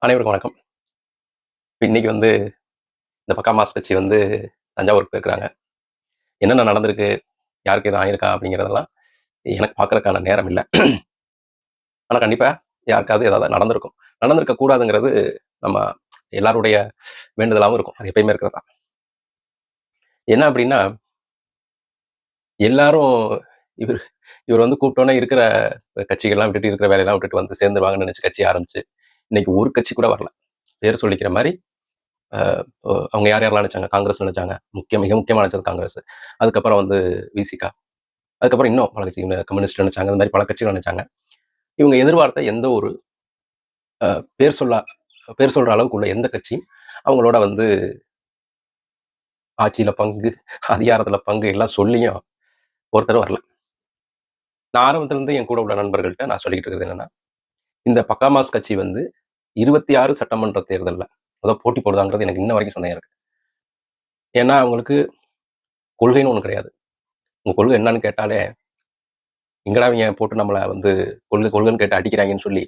அனைவருக்கும் வணக்கம். இன்னைக்கு இந்த பக்காமாஸ் கட்சி தஞ்சாவூருக்கு போயிருக்கிறாங்க. என்னென்ன நடந்திருக்கு? யாருக்கு எதுவும் ஆயிருக்கா? அப்படிங்கிறதெல்லாம் எனக்கு பார்க்கறதுக்கான நேரம் இல்ல. ஆனா கண்டிப்பா யாருக்காவது ஏதாவது நடந்திருக்கும். நடந்திருக்க கூடாதுங்கிறது நம்ம எல்லாருடைய வேண்டுதலாவும் இருக்கும். அது எப்பயுமே இருக்கிறது தான். என்ன அப்படின்னா, எல்லாரும் இவர் இவர் கூப்பிட்டோனே இருக்கிற கட்சிகள்லாம் விட்டுட்டு, இருக்கிற வேலையெல்லாம் விட்டுட்டு சேர்ந்துருவாங்கன்னு நினைச்சு கட்சி ஆரம்பிச்சு, இன்னைக்கு ஒரு கட்சி கூட வரல. பேர் சொல்லிக்கிற மாரி அ அவங்க யார் யாரெல்லாம் நினைச்சாங்க? காங்கிரஸ் நினைச்சாங்க. மிக முக்கியமா நினைச்சது காங்கிரஸ். அதுக்கப்புறம் விசிக. அதுக்கப்புறம் இன்னும் பல கட்சி கம்யூனிஸ்ட் நினைச்சாங்க. அந்த மாதிரி பல கட்சிகள் நினைச்சாங்க. இவங்க எதிர்பார்த்த எந்த ஒரு அ பேர் சொல்ல பேர் சொல்ற அளவுக்கு உள்ள எந்த கட்சியும் அவங்களோட ஆட்சியில பங்கு, அதிகாரத்துல பங்கு எல்லாம் சொல்லியும் ஒருத்தரும் வரல. நான் ஆரம்பத்துல இருந்து என் கூட உள்ள நண்பர்கள்ட்ட நான் சொல்லிக்கிட்டு இருக்கிறது என்னன்னா, இந்த பக்காமாஸ் கட்சி 26 சட்டமன்ற தேர்தல்ல போட்டி போடுதாங்கிறது எனக்கு இன்ன வரைக்கும் சந்தேகம் இருக்கு. ஏன்னா அவங்களுக்கு கொள்கைன்னு ஒண்ணு கிடையாது. உங்க கொள்கை என்னன்னு கேட்டாலே, எங்கடா இவங்க போட்டு நம்மள கொள்கை கொள்கைன்னு கேட்டு அடிக்கிறாங்கன்னு சொல்லி,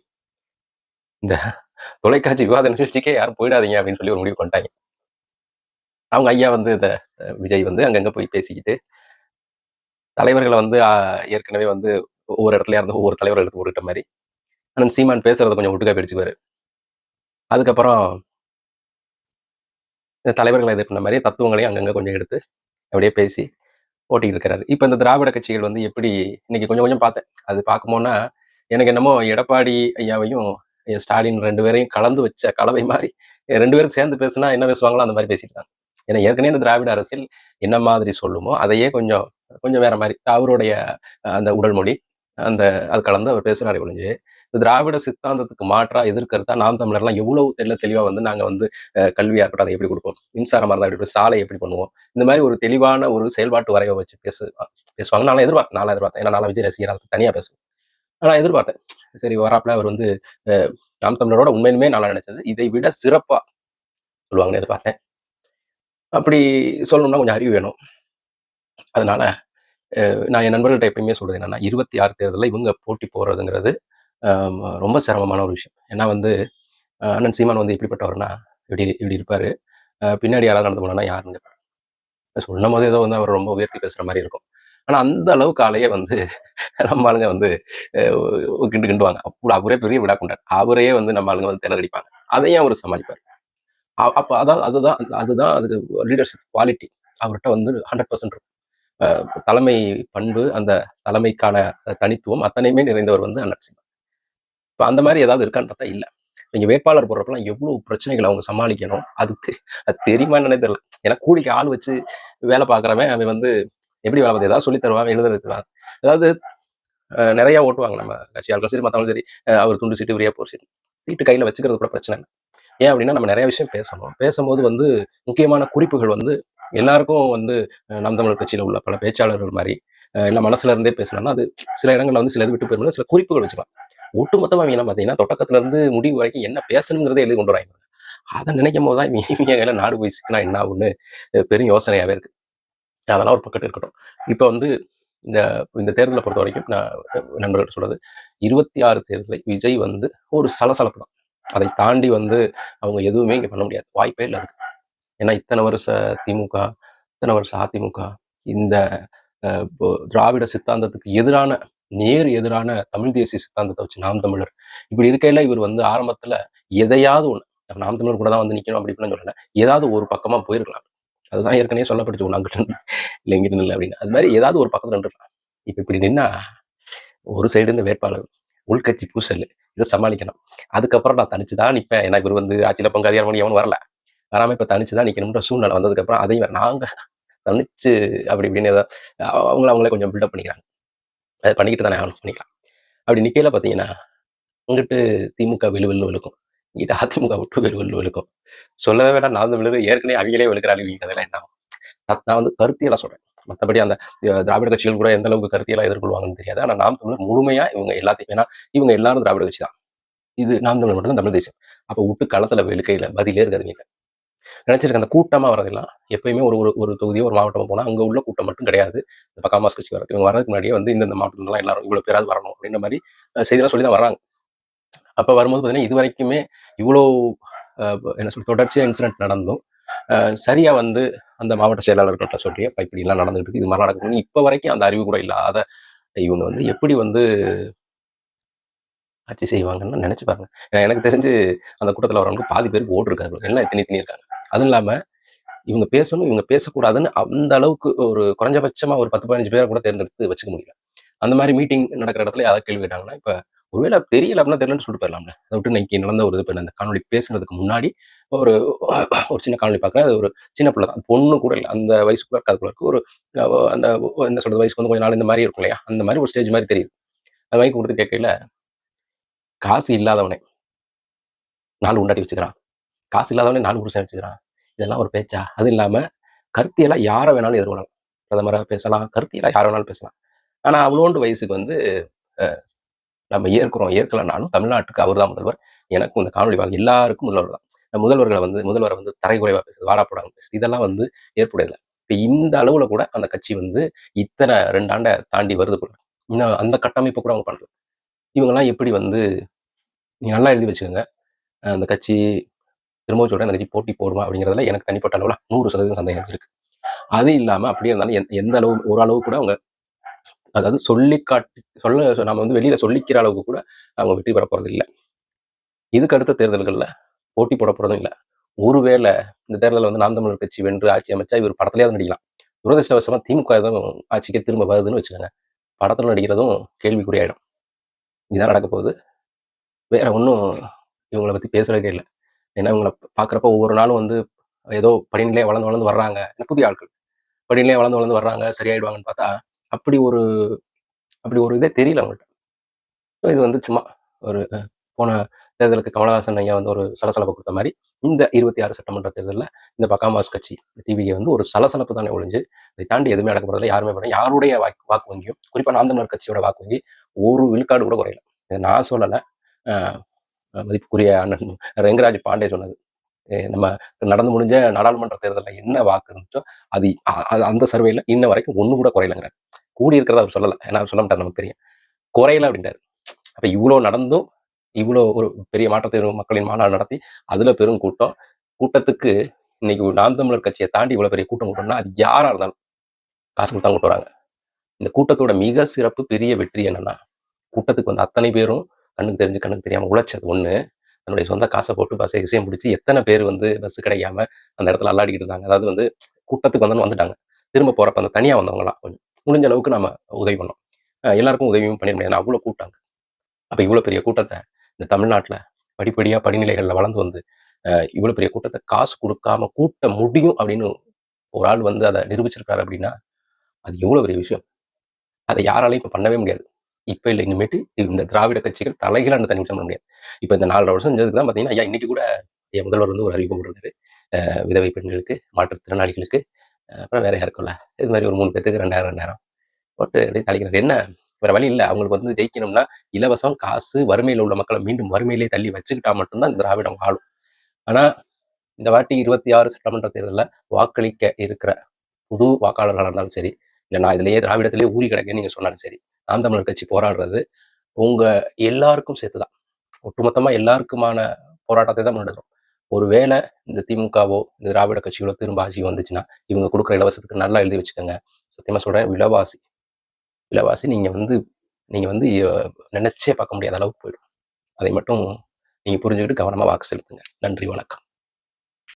இந்த தொலைக்காட்சி விவாத நிகழ்ச்சிக்கே யாரும் போயிடாதீங்க அப்படின்னு சொல்லி ஒரு முடிவுக்கு வந்துட்டாங்க. அவங்க ஐயா இந்த விஜய் அங்கங்க போய் பேசிக்கிட்டு, தலைவர்கள ஏற்கனவே ஒவ்வொரு இடத்துலயா இருந்து ஒவ்வொரு தலைவர் எடுத்து போட்டுட்ட மாரி, அண்ணன் சீமான் பேசுறத கொஞ்சம் ஒட்டுக்கா பிடிச்சுக்குவாரு. அதுக்கப்புறம் இந்த தலைவர்கள இது பண்ண மாரி தத்துவங்களையும் அங்கங்க கொஞ்சம் எடுத்து அப்படியே பேசி ஓட்டிக்கிட்டு இருக்கிறாரு. இப்ப இந்த திராவிட கட்சிகள் எப்படி இன்னைக்கு கொஞ்சம் கொஞ்சம் பார்த்தேன். அது பார்க்கும்போனா, எனக்கு என்னமோ எடப்பாடி ஐயாவையும், ஸ்டாலின் 2 பேரையும் கலந்து வச்ச கலவை மாரி 2 பேரும் சேர்ந்து பேசுனா என்ன பேசுவாங்களோ அந்த மாரி பேசிட்டாங்க. ஏன்னா ஏற்கனவே இந்த திராவிட அரசியல் என்ன மாதிரி சொல்லுமோ, அதையே கொஞ்சம் கொஞ்சம் வேற மாரி அவருடைய அந்த உடல் மொழி, அந்த அது கலந்து அவர் பேசுறாரே ஒழிஞ்சு, இந்த திராவிட சித்தாந்தத்துக்கு மாற்றா எதிர்க்கருத்தா நாம் தமிழர்லாம் எவ்வளவு தெளிவா நாங்க கல்வியா இருக்கட்டும், அதை எப்படி குடுப்போம்? மின்சாரமா இருந்தா எப்படி குடுப்போம்? சாலை எப்படி பண்ணுவோம்? இந்த மாரி ஒரு தெளிவான ஒரு செயல்பாட்டு வரைவ வச்சு பேசுவாங்க. நான்லாம் எதிர்பார்த்தேன். ஏன்னா நான்லாம் விஜய் ரசிகர். அதுக்கு தனியா பேசுவேன். ஆனா எதிர்பார்த்தேன். சரி வராப்புல அவர் நாம் தமிழரோட உண்மையிலுமே நான் நினைச்சது, இதை விட சிறப்பா சொல்லுவாங்கன்னு எதிர்பார்த்தேன். அப்படி சொல்லணும்னா கொஞ்சம் அறிவு வேணும். அதனால நான் என் நண்பர்கள்ட்ட எப்பயுமே சொல்றது என்னன்னா, 26 தேர்தல்ல இவங்க போட்டி போடுறதுங்கிறது அ ரொம்ப சிரமமான ஒரு விஷயம். ஏன்னா அண்ணன் சீமான் எப்படிப்பட்டவர்னா, இப்படி இப்படி இருப்பாரு. பின்னாடி யாராவது நடந்து போனான்னா யாருன்னு கேட்பாரு. சொல்லும்போது ஏதோ அவர் ரொம்ப உயர்த்தி பேசுற மாரி இருக்கும். ஆனா அந்த அளவுக்கு ஆளையே நம்ம ஆளுங்க கிண்டுவாங்க. அவரே பெரிய விழா கொண்டார். அவரையே நம்ம ஆளுங்க திணறடிப்பாங்க. அதையும் அவரு சமாளிப்பாரு. அப்ப அதான் அதுதான் அதுதான் அதுக்கு லீடர்ஷிப் குவாலிட்டி. அவர்ட்ட 100% இருக்கும். அ தலைமை பண்பு, அந்த தலைமைக்கான தனித்துவம் அத்தனையுமே நிறைந்தவர் அண்ணன் சீமான். இப்ப அந்த மாரி ஏதாவது இருக்கான்னு பார்த்தா இல்ல. நீங்க வேட்பாளர் போடுறப்பலாம் எவ்வளவு பிரச்சனைகள அவங்க சமாளிக்கணும். அது தெரியுமான்னு என்னன்னே தெரியல. ஏன்னா கூலிக்கு ஆள் வச்சு வேலை பார்க்குறவன் அவன் எப்படி வேலை பார்த்து ஏதாவது சொல்லி தருவான், எழுத வைப்பான். அதாவது நெறைய ஓட்டுவாங்க நம்ம கட்சி ஆட்களும் சரி, மத்தவங்களும் சரி. அவர் துண்டு சீட்டு, இவர் ஏ4 சீட்டு. சீட்டு கையில வச்சுக்கிறது கூட பிரச்சனை இல்ல. ஏன் அப்படின்னா, நம்ம நெறைய விஷயம் பேசணும். பேசும்போது முக்கியமான குறிப்புகள் எல்லாருக்கும் நாம் தமிழர் கட்சியில உள்ள பல பேச்சாளர்கள் மாரி, இல்ல மனசுல இருந்தே பேசணும்னா, அது சில இடங்கள்ல சிலது விட்டு போயிரும். சில குறிப்புகள் வச்சுக்கலாம். ஒட்டுமொத்தமா இவங்க என்ன பார்த்தீங்கன்னா, தொடக்கத்துல இருந்து முடிவு வரைக்கும் என்ன பேசணுங்கிறதே எழுதி கொண்டு வராய்ங்க. அத நினைக்கும்போது தான் இவங்க கையில நாடு போய் சிக்கினா என்ன ஆகும்னு பெரும் யோசனையாவே இருக்கு. அதெல்லாம் ஒரு பக்கத்து இருக்கட்டும். இப்ப இந்த இந்த தேர்தல பொறுத்தவரைக்கும் நான் நண்பர்கள்ட்ட சொல்றது, 26 தேர்தலை விஜய் ஒரு சலசலப்பு தான். அதை தாண்டி அவங்க எதுவுமே இங்க பண்ண முடியாது. வாய்ப்பே இல்ல அதுக்கு. ஏன்னா இத்தன வருஷ திமுக, இத்தன வருஷ அதிமுக, இந்த இப்போ திராவிட சித்தாந்தத்துக்கு எதிரான, எதிரான தமிழ் தேசிய சித்தாந்தத்த வச்சு நாம் தமிழர். இப்படி இருக்கையில இவர் ஆரம்பத்துல எதையாவது ஒண்ணு, நாம் தமிழர் கூட தான் நிக்கணும் அப்படி இப்படின்னு சொல்லல. ஏதாவது ஒரு பக்கமா போயிருக்கலாம். அதுதான் ஏற்கனவே சொல்லப்பட்டுச்சு. ஒண்ணு அங்கிட்டு நில்லு, இல்ல இங்கிட்டு நில்லு அப்படின்னு. அது மாரி ஏதாவது ஒரு பக்கத்துல நின்றுக்கலாம். இப்ப இப்படி நின்னா, ஒரு சைடு இந்த வேட்பாளர், உள்கட்சி பூசல், இத சமாளிக்கணும். அதுக்கப்புறம் நான் தனிச்சு தான் நிப்பேன். ஏன்னா இவர் ஆட்சியில பங்கு அதிகாரம் பண்ணி எவனும் வரல. வராம இப்ப தனிச்சு தான் நிக்கணும்ன்ற சூழ்நிலை வந்ததுக்கப்புறம் அதையும் நாங்க தனிச்சு அப்படி இப்படின்னு ஏதோ அவங்களே கொஞ்சம் பில்டப் பண்ணிக்கிறாங்க. அத பண்ணிக்கிட்டு தானே ஆகணும், பண்ணிக்கலாம். அப்படி நிக்கையில பார்த்தீங்கன்னா, இங்கிட்டு திமுக விழுவிழுன்னு விழுக்கும். இங்கிட்டு அதிமுக விட்டு விழுவிழுன்னு விழுக்கும். சொல்லவே வேண்டாம், நான் விழுது ஏற்கனவே அவிங்களே விழுக்கிறாங்க. இவங்க கதையெல்லாம் என்ன ஆகும்? நான் கருத்தியலா சொல்றேன். மத்தபடி அந்த திராவிட கட்சிகள் கூட எந்த அளவுக்கு கருத்தியலா எதிர்கொள்வாங்கன்னு தெரியாது. ஆனா நாம் தமிழர் முழுமையா இவங்க எல்லாத்தையும், ஏன்னா இவங்க எல்லாரும் திராவிட கட்சி தான். இது நாம் தமிழர் மட்டும் தான் தமிழ் தேசியம். அப்ப விட்டு களத்துல விழுக்கையில பதிலே இருக்காதுங்க. நினைச்சிருக்கேன் அந்த கூட்டமா வரதெல்லாம் எப்பயுமே ஒரு ஒரு ஒரு தொகுதியோ ஒரு மாவட்டமோ போனா அங்க உள்ள கூட்டம் மட்டும் கிடையாது. இந்த காமர்ஸ் கட்சி வரது. இவங்க வரதுக்கு முன்னாடியே இந்த மாவட்டத்துலலாம் எல்லாரும் இவ்வளவு பேராவது வரணும் அப்படின்ற மாரி செய்திலாம் சொல்லி தான் வர்றாங்க. அப்ப வரும்போது பார்த்தீங்கன்னா, இதுவரைக்குமே இவ்வளோ என்ன சொல்றது தொடர்ச்சியா இன்சிடென்ட் நடந்தும், சரியா வந்து அந்த மாவட்ட செயலாளர்கள்ட்ட சொல்லி, "அப்ப இப்படிலாம் நடந்துட்டு இருக்கு. இது மாரிலாம் நடக்குதுன்னு" இப்ப வரைக்கும் அந்த அறிவு கூட இல்லாத இவங்க வந்து எப்படி வந்து ஆட்சி செய்வாங்கன்னு நெனச்சு பாருங்க. எனக்கு தெரிஞ்சு அந்த கூட்டத்துல வரவங்க பாதி பேருக்கு ஓட்டு இருக்காது. எல்லாம் திணி திணி இருக்காங்க. அதுவும் இல்லாம இவங்க பேசணும், இவங்க பேசக்கூடாதுன்னு அந்த அளவுக்கு ஒரு குறைஞ்சபட்சமா ஒரு 10, 15 பேர கூட தேர்ந்தெடுத்து வச்சுக்க முடியல. அந்த மாரி மீட்டிங் நடக்கிற இடத்துல யாராவது கேள்வி கேட்டாங்கன்னா, இப்ப ஒருவேள தெரியல அப்படின்னா தெரியலன்னு சொல்லிட்டு போயிரலாம்ல. அத விட்டு இன்னைக்கு நடந்த ஒரு இது இப்ப இந்த காணொளி பேசுனதுக்கு முன்னாடி ஒரு ஒரு சின்ன காணொளி பார்க்குறேன். அது ஒரு சின்ன பிள்ளை தான். பொண்ணு கூட இல்ல. அந்த வயசுக்குள்ள இருக்காது போல இருக்கு. ஒரு அந்த என்ன சொல்றது வயசுக்கு வந்து கொஞ்ச நாள் இந்த மாரி இருக்கும் இல்லையா? அந்த மாரி ஒரு ஸ்டேஜ் மாரி தெரியுது. அந்த மைக் குடுத்து கேட்கையில, காசு இல்லாதவனே 4 பொண்டாட்டி வச்சுக்கிறான். காசு இல்லாதவனே 4 புருஷன் வச்சுக்கிறான். இதெல்லாம் ஒரு பேச்சா? அதுவும் இல்லாம கருத்தியலா யார வேணாலும் எதிர்கொள்ளலாம். பிரதமரா பேசலாம். கருத்தியலா யார வேணாலும் பேசலாம். ஆனா அவ்வளோண்டு வயசுக்கு வந்து அ நம்ம ஏற்கிறோம். ஏற்கலனாலும் தமிழ்நாட்டுக்கு அவர் தான் முதல்வர். எனக்கும் இந்த காணொளி வாங்க எல்லாருக்கும் முதல்வர் தான். முதல்வர வந்து தரைக்குறைவா பேசுறது, வாடா போடான்னு பேசுறது. இதெல்லாம் வந்து ஏற்புடையதில்ல. இப்ப இந்த அளவுல கூட அந்த கட்சி வந்து இத்தன 2 ஆண்ட தாண்டி வருது போல. இன்னும் அந்த கட்டமைப்ப கூட அவங்க பண்ணல. இவங்கலாம் எப்படி வந்து நீங்க நல்லா எழுதி வச்சுக்கங்க. அந்த கட்சி திரும்பவும் சொல்றேன், அந்த கட்சி போட்டி போடுமா? அப்படிங்கிறதுல எனக்கு தனிப்பட்ட அளவுல 100% சந்தேகம் இருக்கு. அது இல்லாம அப்படியே இருந்தாலும் எந்த அளவு ஓரளவு கூட அவங்க அதாவது சொல்லி காட்டி நம்ம வந்து வெளியில சொல்லிக்கிற அளவுக்கு கூட அவங்க வெற்றி பெற போறது இல்ல. இதுக்கு அடுத்த தேர்தல்கள்ல போட்டி போட போறதும் இல்ல. ஒருவேள இந்த தேர்தல்ல வந்து நாம் தமிழர் கட்சி வென்று ஆட்சி அமைச்சா இவர் படத்திலயாவது நடிக்கலாம். துரதிர்ஷ்டவசமா திமுக எதுவும் ஆட்சிக்கே திரும்ப வருதுன்னு வச்சுக்கோங்க. படத்துல நடிக்கிறதும் கேள்விக்குறியாயிடும். இதுதான் நடக்க போகுது. வேற ஒண்ணும் இவங்கள பத்தி பேசுறதுக்கே இல்ல. ஏன்னா இவங்கள பார்க்குறப்ப ஒவ்வொரு நாளும் வந்து ஏதோ படிநிலையா வளர்ந்து வளர்ந்து வர்றாங்க. புதிய ஆட்கள். படிநிலையா வளர்ந்து வளர்ந்து வர்றாங்க, சரியாயிடுவாங்கன்னு பார்த்தா, அப்படி ஒரு அப்படி ஒரு இதே தெரியல அவங்கள்ட்ட. இது வந்து சும்மா ஒரு போன தேர்தலுக்கு கமலஹாசன் ஐயா வந்து ஒரு சலசலப்ப குடுத்த மாரி, இந்த 26 சட்டமன்ற தேர்தல்ல இந்த பகாமாஸ் கட்சி டிவிகே வந்து ஒரு சலசலப்பு தானே ஒழிஞ்சு, இதை தாண்டி எதுவுமே நடக்க போறதில்ல. யாருமே பண்ண யாருடைய வாக்கு வங்கியும், குறிப்பா நாம் தமிழர் கட்சியோட வாக்கு வங்கி ஒரு விழுக்காடு கூட குறையல. இத நான் சொல்லல. அ மதிப்புக்குரிய அண்ணன் ரெங்கராஜ் பாண்டே சொன்னது. நம்ம நடந்து முடிஞ்ச நாடாளுமன்ற தேர்தல்ல என்ன வாக்கு இருந்துச்சோ, அது அந்த சர்வேல இன்ன வரைக்கும் 1 கூட குறையலங்கிறாரு. கூடி இருக்கிறத அவர் சொல்லல. ஏன்னா அவர் சொல்ல மாட்டாரு நமக்கு தெரியும். குறையல அப்படின்றாரு. அப்ப இவ்ளோ நடந்தும், இவ்ளோ ஒரு பெரிய மாற்றத்தை மக்களின் மாநாடு நடத்தி, அதுல பெரும் கூட்டம். கூட்டத்துக்கு இன்னைக்கு நாம் தமிழர் கட்சிய தாண்டி இவ்வளவு பெரிய கூட்டம் கூட்டணும்னா, அது யாரா இருந்தாலும் காசு குடுத்து தான் கூட்டு வராங்க. இந்த கூட்டத்தோட மிக சிறப்பு பெரிய வெற்றி என்னன்னா, கூட்டத்துக்கு வந்த அத்தனை பேரும் கண்ணுக்கு தெரிஞ்சு, கண்ணுக்கு தெரியாம உழைச்சது ஒண்ணு. தன்னுடைய சொந்த காச போட்டு பஸ்ஸ கிஸ்ஸையும் புடிச்சு எத்தன பேர் வந்து பஸ் கிடைக்காம அந்த இடத்துல அல்லாடிக்கிட்டு இருந்தாங்க. அதாவது வந்து கூட்டத்துக்கு வந்தோனே வந்துட்டாங்க. திரும்ப போறப்ப அந்த தனியா வந்தவங்கலாம் கொஞ்சம் முடிஞ்ச அளவுக்கு நாம உதவி பண்ணோம். எல்லாருக்கும் உதவியும் பண்ணிட முடியாது. அவ்வளோ கூட்டம். அப்ப இவ்வளோ பெரிய கூட்டத்த இந்த தமிழ்நாட்டுல படிப்படியா படிநிலைகள்ல வளர்ந்து வந்து, இவ்வளோ பெரிய கூட்டத்த காசு குடுக்காம கூட்ட முடியும் அப்படின்னு ஒரு ஆள் வந்து அத நிரூபிச்சிருக்காரு அப்படின்னா, அது எவ்வளோ பெரிய விஷயம். அத யாராலயும் இப்ப பண்ணவே முடியாது. இப்ப இல்ல இனிமேட்டு இந்த திராவிட கட்சிகள் தலைகீழா அந்த தனி பண்ண முடியாது. இப்ப இந்த 4 1/2 வருஷம் செஞ்சதுக்கு தான் பார்த்தீங்கன்னா, ஐயா இன்னைக்கு கூட என் முதல்வர் வந்து ஒரு அறிவிப்பு போட்டிருக்காரு. விதவை பெண்களுக்கு, மாற்றுத்திறனாளிகளுக்கு, அப்புறம் வேற யாருக்கும்ல, இது மாரி ஒரு 3 பேத்துக்கு 2000, 2000 போட்டு அப்படியே தாளிக்கிறாரு. என்ன வேற வழி இல்ல. அவங்களுக்கு வந்து ஜெயிக்கணும்னா, இலவசம், காசு, வறுமையில உள்ள மக்கள மீண்டும் வறுமையிலே தள்ளி வச்சுக்கிட்டா மட்டும் தான் இந்த திராவிடம் வாழும். ஆனா, இந்த வாட்டி 26 சட்டமன்ற தேர்தல்ல வாக்களிக்க இருக்கிற புது வாக்காளர்களா இருந்தாலும் சரி, இல்ல நான் இதிலேயே திராவிடத்திலேயே ஊறி கிடக்கேன்னு நீங்க சொன்னாலும் சரி, நாம் தமிழர் கட்சி போராடுறது உங்க எல்லாருக்கும் சேர்த்து தான். ஒட்டுமொத்தமா எல்லாருக்குமான போராட்டத்தை தான் முன்னெடுக்கிறோம். ஒருவேள இந்த திமுகவோ, இந்த திராவிட கட்சிகளோ திரும்ப ஆட்சிக்கு வந்துச்சுன்னா, இவங்க குடுக்குற இலவசத்துக்கு நல்லா எழுதி வச்சுக்கங்க. சத்தியமா சொல்றேன் விலைவாசி விலைவாசி நீங்க வந்து நினைச்சே பார்க்க முடியாத அளவுக்கு போயிடும். அதை மட்டும் நீங்க புரிஞ்சுக்கிட்டு கவனமா வாக்கு செலுத்துங்க. நன்றி, வணக்கம்.